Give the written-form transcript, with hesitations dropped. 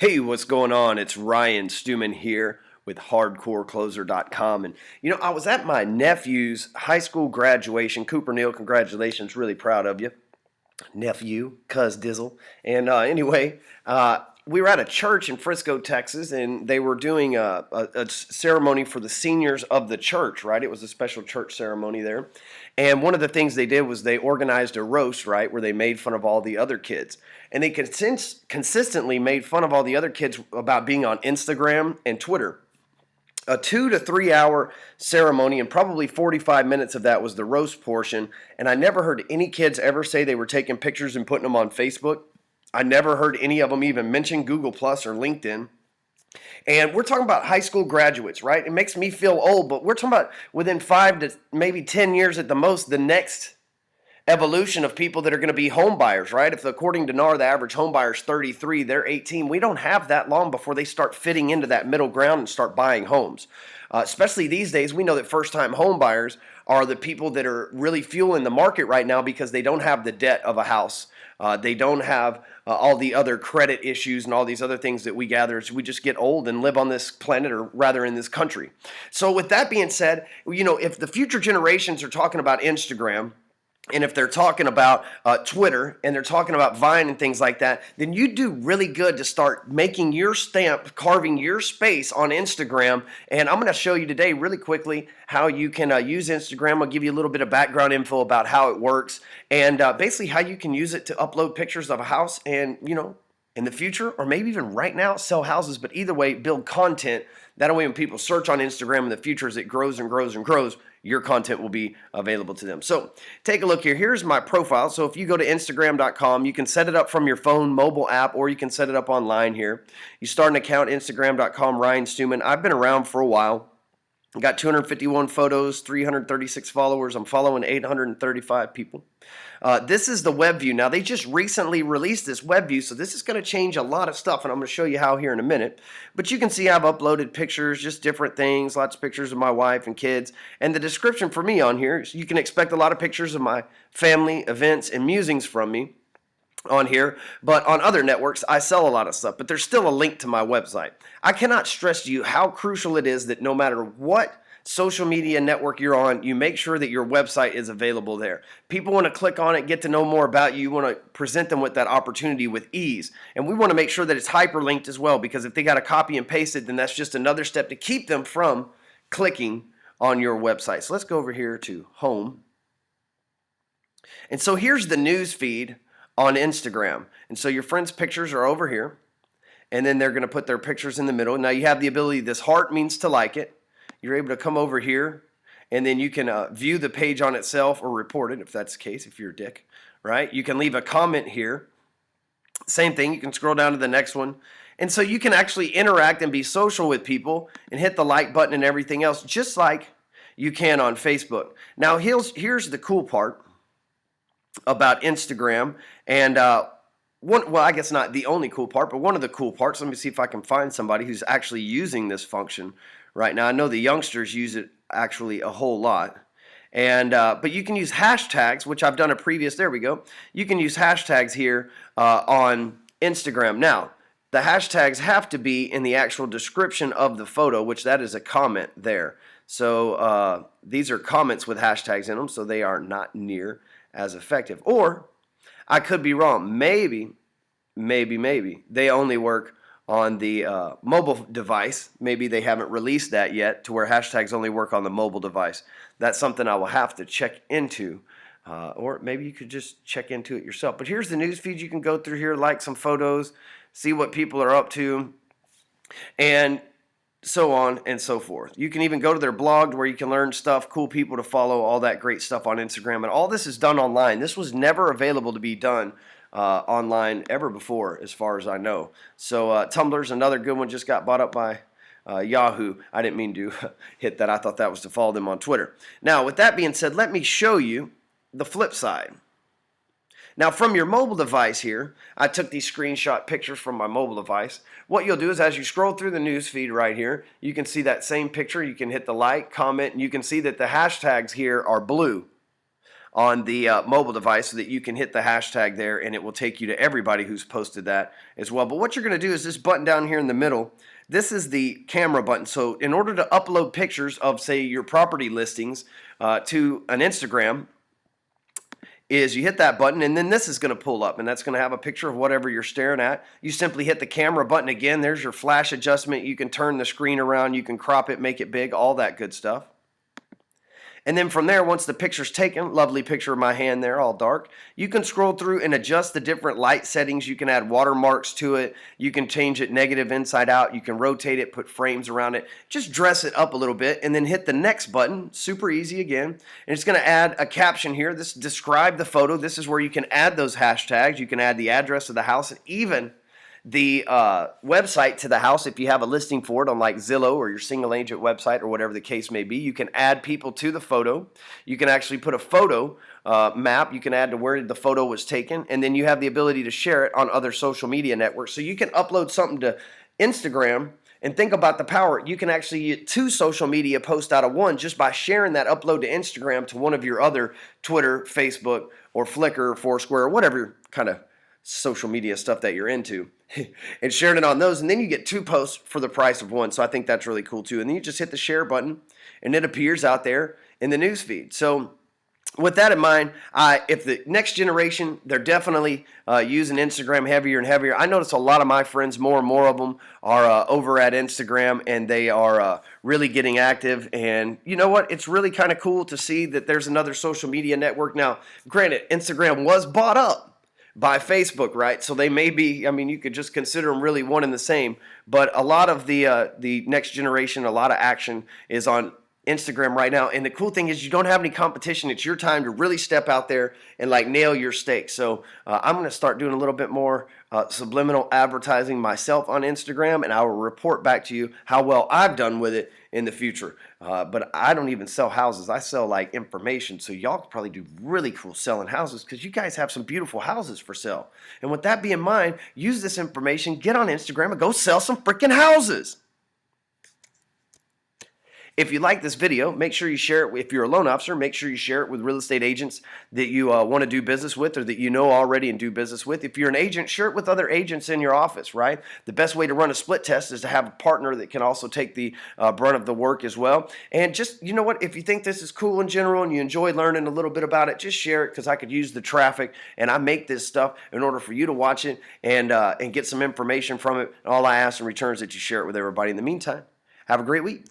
Hey, what's going on? It's Ryan Stewman here with hardcorecloser.com. And, I was at my nephew's high school graduation. Cooper Neal, congratulations. Really proud of you. Nephew, cuz Dizzle. And we were at a church in Frisco, Texas, and they were doing a ceremony for the seniors of the church, right? It was a special church ceremony there. And one of the things they did was they organized a roast, right, where they made fun of all the other kids. And they consistently made fun of all the other kids about being on Instagram and Twitter. A 2 to 3 hour ceremony, and probably 45 minutes of that was the roast portion. And I never heard any kids ever say they were taking pictures and putting them on Facebook. I never heard any of them even mention Google Plus or LinkedIn. And we're talking about high school graduates, right? It makes me feel old, but we're talking about within 5 to maybe 10 years at the most, the next evolution of people that are going to be home buyers, right? If according to NAR, the average home buyer is 33, they're 18. We don't have that long before they start fitting into that middle ground and start buying homes. Especially these days, we know that first-time home buyers are the people that are really fueling the market right now because they don't have the debt of a house. They don't have all the other credit issues and all these other things that we gather as we just get old and live on this planet, or rather in this country. So with that being said, if the future generations are talking about Instagram, and if they're talking about Twitter, and they're talking about Vine and things like that, then you do really good to start making your stamp, carving your space on Instagram. And I'm going to show you today really quickly how you can use Instagram. I'll give you a little bit of background info about how it works, and basically how you can use it to upload pictures of a house and, in the future, or maybe even right now, sell houses. But either way, build content. That way when people search on Instagram in the future, as it grows and grows and grows, your content will be available to them. So take a look here. Here's my profile. So if you go to Instagram.com, you can set it up from your phone, mobile app, or you can set it up online here. You start an account, Instagram.com, Ryan Stewman. I've been around for a while. Got 251 photos, 336 followers. I'm following 835 people. This is the web view. Now, they just recently released this web view, so this is going to change a lot of stuff, and I'm going to show you how here in a minute. But you can see I've uploaded pictures, just different things, lots of pictures of my wife and kids. And the description for me on here, you can expect a lot of pictures of my family, events, and musings from me on here. But on other networks, I sell a lot of stuff, but there's still a link to my website. I cannot stress to you how crucial it is that no matter what social media network you're on, you make sure that your website is available there. People want to click on it, get to know more about you. You want to present them with that opportunity with ease. And we want to make sure that it's hyperlinked as well, because if they got to copy and paste it, then that's just another step to keep them from clicking on your website. So let's go over here to home. And so here's the news feed on Instagram. And so your friends' pictures are over here, and then they're going to put their pictures in the middle. Now you have the ability, this heart means to like it. You're able to come over here, and then you can view the page on itself or report it if that's the case, if you're a dick, right? You can leave a comment here. Same thing, you can scroll down to the next one. And so you can actually interact and be social with people and hit the like button and everything else, just like you can on Facebook. Now here's the cool part about Instagram, and well, I guess not the only cool part, but one of the cool parts. Let me see if I can find somebody who's actually using this function right now. I know the youngsters use it actually a whole lot. And but you can use hashtags, which I've done a previous. There we go. You can use hashtags here on Instagram. Now, the hashtags have to be in the actual description of the photo, which that is a comment there. So these are comments with hashtags in them, so they are not near as effective. Or I could be wrong. Maybe they only work on the mobile device. Maybe they haven't released that yet to where hashtags only work on the mobile device. That's something I will have to check into. Or maybe you could just check into it yourself. But here's the news feed. You can go through here, like some photos, see what people are up to, and so on and so forth. You can even go to their blog where you can learn stuff, cool people to follow, all that great stuff on Instagram. And all this is done online. This was never available to be done online ever before, as far as I know. So Tumblr's another good one, just got bought up by Yahoo. I didn't mean to hit that. I thought that was to follow them on Twitter. Now, with that being said, let me show you the flip side. Now, from your mobile device here, I took these screenshot pictures from my mobile device. What you'll do is, as you scroll through the news feed right here, you can see that same picture. You can hit the like, comment, and you can see that the hashtags here are blue. on the mobile device so that you can hit the hashtag there, and it will take you to everybody who's posted that as well. But what you're going to do is this button down here in the middle. This is the camera button. So in order to upload pictures of, say, your property listings to an Instagram, is you hit that button, and then this is going to pull up, and that's going to have a picture of whatever you're staring at. You simply hit the camera button again. There's your flash adjustment. You can turn the screen around. You can crop it, make it big, all that good stuff. And then from there, once the picture's taken, lovely picture of my hand there, all dark, you can scroll through and adjust the different light settings. You can add watermarks to it. You can change it negative inside out. You can rotate it, put frames around it. Just dress it up a little bit and then hit the next button. Super easy again. And it's going to add a caption here. This describe the photo. This is where you can add those hashtags. You can add the address of the house and even the website to the house. If you have a listing for it on like Zillow or your single agent website or whatever the case may be, you can add people to the photo. You can actually put a photo map. You can add to where the photo was taken, and then you have the ability to share it on other social media networks. So you can upload something to Instagram, and think about the power. You can actually get 2 social media posts out of one just by sharing that upload to Instagram to one of your other Twitter, Facebook, or Flickr, or Foursquare, or whatever kind of social media stuff that you're into, and sharing it on those, and then you get 2 posts for the price of 1. So I think that's really cool too. And then you just hit the share button, and it appears out there in the news feed. So with that in mind, if the next generation, they're definitely using Instagram heavier and heavier. I notice a lot of my friends, more and more of them, are over at Instagram, and they are really getting active. And you know what? It's really kind of cool to see that there's another social media network. Now, granted, Instagram was bought up by Facebook, right? So they may be, I mean, you could just consider them really one and the same. But a lot of the next generation, a lot of action is on Instagram right now. And the cool thing is you don't have any competition. It's your time to really step out there and like nail your stakes. So I'm going to start doing a little bit more subliminal advertising myself on Instagram, and I will report back to you how well I've done with it in the future. But I don't even sell houses. I sell like information. So y'all could probably do really cool selling houses because you guys have some beautiful houses for sale. And with that being in mind, use this information, get on Instagram, and go sell some freaking houses. If you like this video, make sure you share it. If you're a loan officer, make sure you share it with real estate agents that you want to do business with or that you know already and do business with. If you're an agent, share it with other agents in your office, right? The best way to run a split test is to have a partner that can also take the brunt of the work as well. And just, you know what, if you think this is cool in general and you enjoy learning a little bit about it, just share it because I could use the traffic, and I make this stuff in order for you to watch it and get some information from it. And all I ask in return is that you share it with everybody. In the meantime, have a great week.